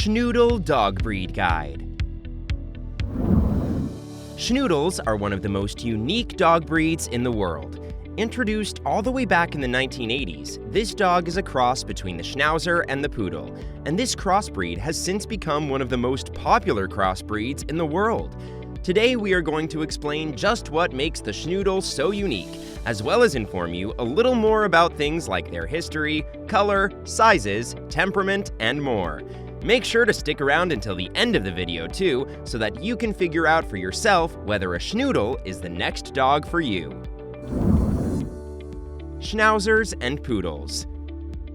Schnoodle Dog Breed Guide. Schnoodles are one of the most unique dog breeds in the world. Introduced all the way back in the 1980s, this dog is a cross between the Schnauzer and the Poodle, and this crossbreed has since become one of the most popular crossbreeds in the world. Today we are going to explain just what makes the Schnoodle so unique, as well as inform you a little more about things like their history, color, sizes, temperament, and more. Make sure to stick around until the end of the video too, so that you can figure out for yourself whether a Schnoodle is the next dog for you. Schnauzers and Poodles.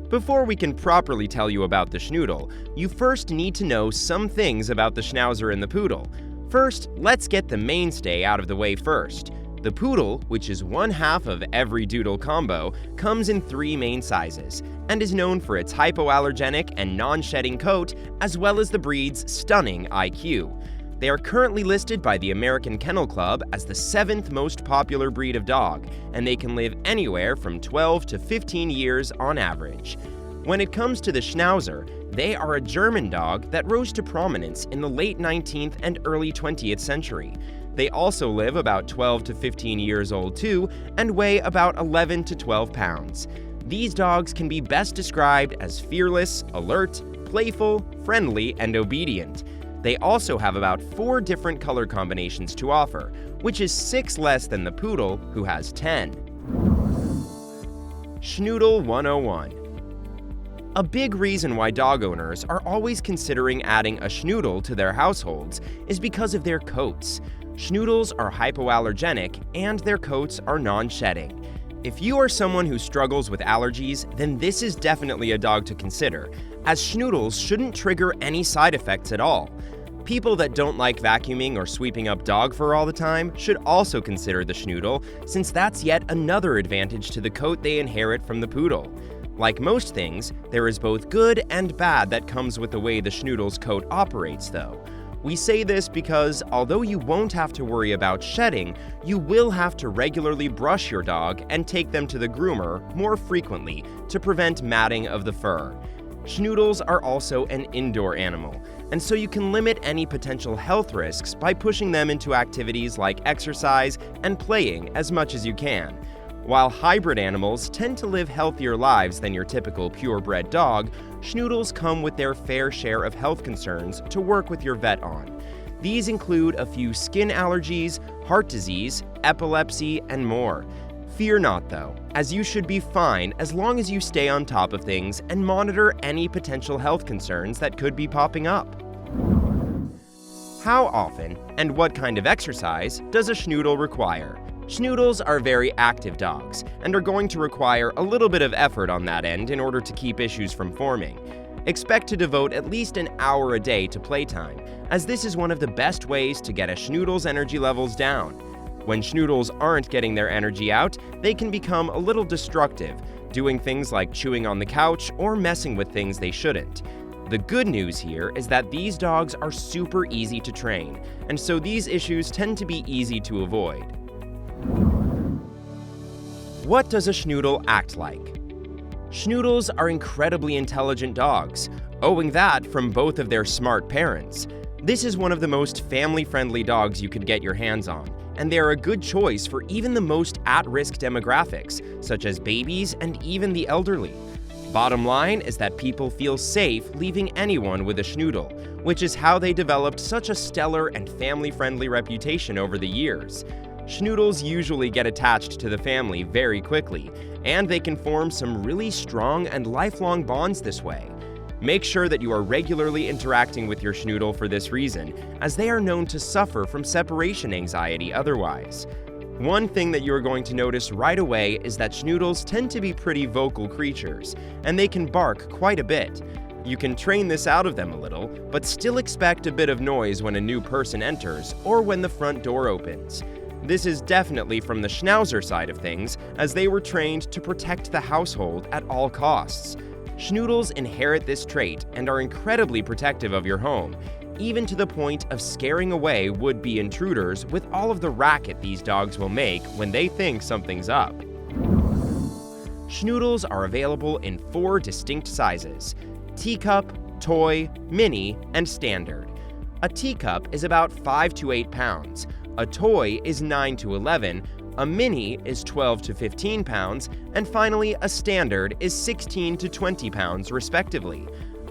Before we can properly tell you about the Schnoodle, you first need to know some things about the Schnauzer and the Poodle. First, let's get the mainstay out of the way first. The Poodle, which is one half of every Doodle combo, comes in 3 main sizes, and is known for its hypoallergenic and non-shedding coat, as well as the breed's stunning IQ. They are currently listed by the American Kennel Club as the 7th most popular breed of dog, and they can live anywhere from 12 to 15 years on average. When it comes to the Schnauzer, they are a German dog that rose to prominence in the late 19th and early 20th century. They also live about 12 to 15 years old too, and weigh about 11 to 12 pounds. These dogs can be best described as fearless, alert, playful, friendly, and obedient. They also have about 4 different color combinations to offer, which is 6 less than the Poodle, who has 10. Schnoodle 101. A big reason why dog owners are always considering adding a Schnoodle to their households is because of their coats. Schnoodles are hypoallergenic, and their coats are non-shedding. If you are someone who struggles with allergies, then this is definitely a dog to consider, as Schnoodles shouldn't trigger any side effects at all. People that don't like vacuuming or sweeping up dog fur all the time should also consider the Schnoodle, since that's yet another advantage to the coat they inherit from the Poodle. Like most things, there is both good and bad that comes with the way the Schnoodle's coat operates, though. We say this because, although you won't have to worry about shedding, you will have to regularly brush your dog and take them to the groomer more frequently to prevent matting of the fur. Schnoodles are also an indoor animal, and so you can limit any potential health risks by pushing them into activities like exercise and playing as much as you can. While hybrid animals tend to live healthier lives than your typical purebred dog, Schnoodles come with their fair share of health concerns to work with your vet on. These include a few skin allergies, heart disease, epilepsy, and more. Fear not though, as you should be fine as long as you stay on top of things and monitor any potential health concerns that could be popping up. How often and what kind of exercise does a Schnoodle require? Schnoodles are very active dogs and are going to require a little bit of effort on that end in order to keep issues from forming. Expect to devote at least an hour a day to playtime, as this is one of the best ways to get a Schnoodle's energy levels down. When Schnoodles aren't getting their energy out, they can become a little destructive, doing things like chewing on the couch or messing with things they shouldn't. The good news here is that these dogs are super easy to train, and so these issues tend to be easy to avoid. What does a Schnoodle act like? Schnoodles are incredibly intelligent dogs, owing that from both of their smart parents. This is one of the most family-friendly dogs you could get your hands on, and they are a good choice for even the most at-risk demographics, such as babies and even the elderly. Bottom line is that people feel safe leaving anyone with a Schnoodle, which is how they developed such a stellar and family-friendly reputation over the years. Schnoodles usually get attached to the family very quickly, and they can form some really strong and lifelong bonds this way. Make sure that you are regularly interacting with your Schnoodle for this reason, as they are known to suffer from separation anxiety otherwise. One thing that you are going to notice right away is that Schnoodles tend to be pretty vocal creatures, and they can bark quite a bit. You can train this out of them a little, but still expect a bit of noise when a new person enters or when the front door opens. This is definitely from the Schnauzer side of things, as they were trained to protect the household at all costs. Schnoodles inherit this trait and are incredibly protective of your home, even to the point of scaring away would-be intruders with all of the racket these dogs will make when they think something's up. Schnoodles are available in 4 distinct sizes: teacup, toy, mini, and standard. A teacup is about 5 to 8 pounds, a toy is 9 to 11, a mini is 12 to 15 pounds, and finally a standard is 16 to 20 pounds respectively.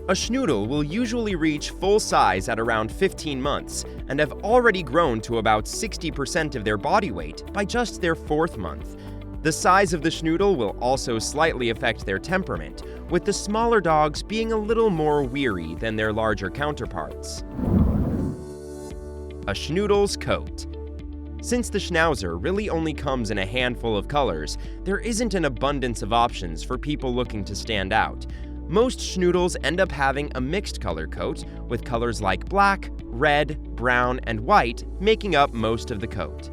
A Schnoodle will usually reach full size at around 15 months and have already grown to about 60% of their body weight by just their 4th month. The size of the Schnoodle will also slightly affect their temperament, with the smaller dogs being a little more weary than their larger counterparts. A Schnoodle's coat. Since the Schnauzer really only comes in a handful of colors, there isn't an abundance of options for people looking to stand out. Most Schnoodles end up having a mixed color coat, with colors like black, red, brown, and white making up most of the coat.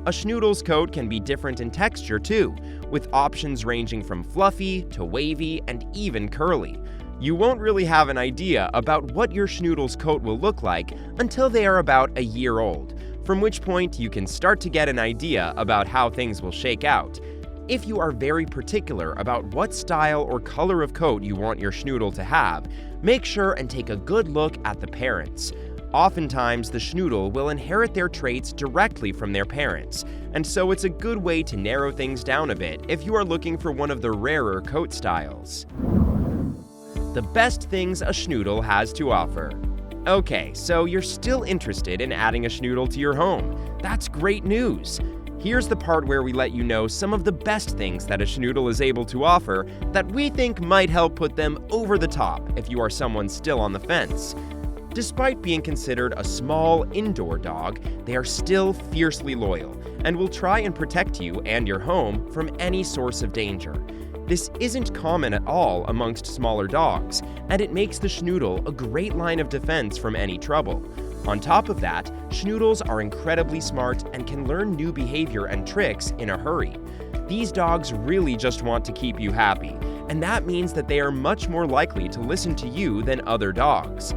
A Schnoodle's coat can be different in texture too, with options ranging from fluffy to wavy and even curly. You won't really have an idea about what your Schnoodle's coat will look like until they are about a year old, from which point you can start to get an idea about how things will shake out. If you are very particular about what style or color of coat you want your Schnoodle to have, make sure and take a good look at the parents. Oftentimes, the Schnoodle will inherit their traits directly from their parents, and so it's a good way to narrow things down a bit if you are looking for one of the rarer coat styles. The best things a Schnoodle has to offer. Okay, so you're still interested in adding a Schnoodle to your home. That's great news! Here's the part where we let you know some of the best things that a Schnoodle is able to offer that we think might help put them over the top if you are someone still on the fence. Despite being considered a small indoor dog, they are still fiercely loyal and will try and protect you and your home from any source of danger. This isn't common at all amongst smaller dogs, and it makes the Schnoodle a great line of defense from any trouble. On top of that, Schnoodles are incredibly smart and can learn new behavior and tricks in a hurry. These dogs really just want to keep you happy, and that means that they are much more likely to listen to you than other dogs.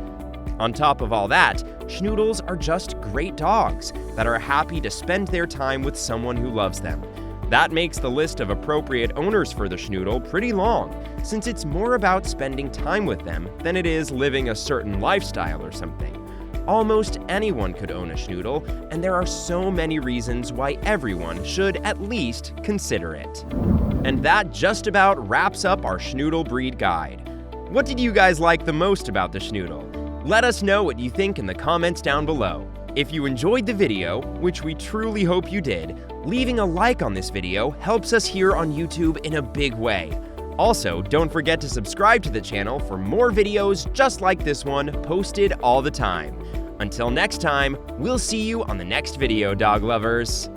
On top of all that, Schnoodles are just great dogs that are happy to spend their time with someone who loves them. That makes the list of appropriate owners for the Schnoodle pretty long, since it's more about spending time with them than it is living a certain lifestyle or something. Almost anyone could own a Schnoodle, and there are so many reasons why everyone should at least consider it. And that just about wraps up our Schnoodle breed guide. What did you guys like the most about the Schnoodle? Let us know what you think in the comments down below. If you enjoyed the video, which we truly hope you did, leaving a like on this video helps us here on YouTube in a big way. Also, don't forget to subscribe to the channel for more videos just like this one posted all the time. Until next time, we'll see you on the next video, dog lovers.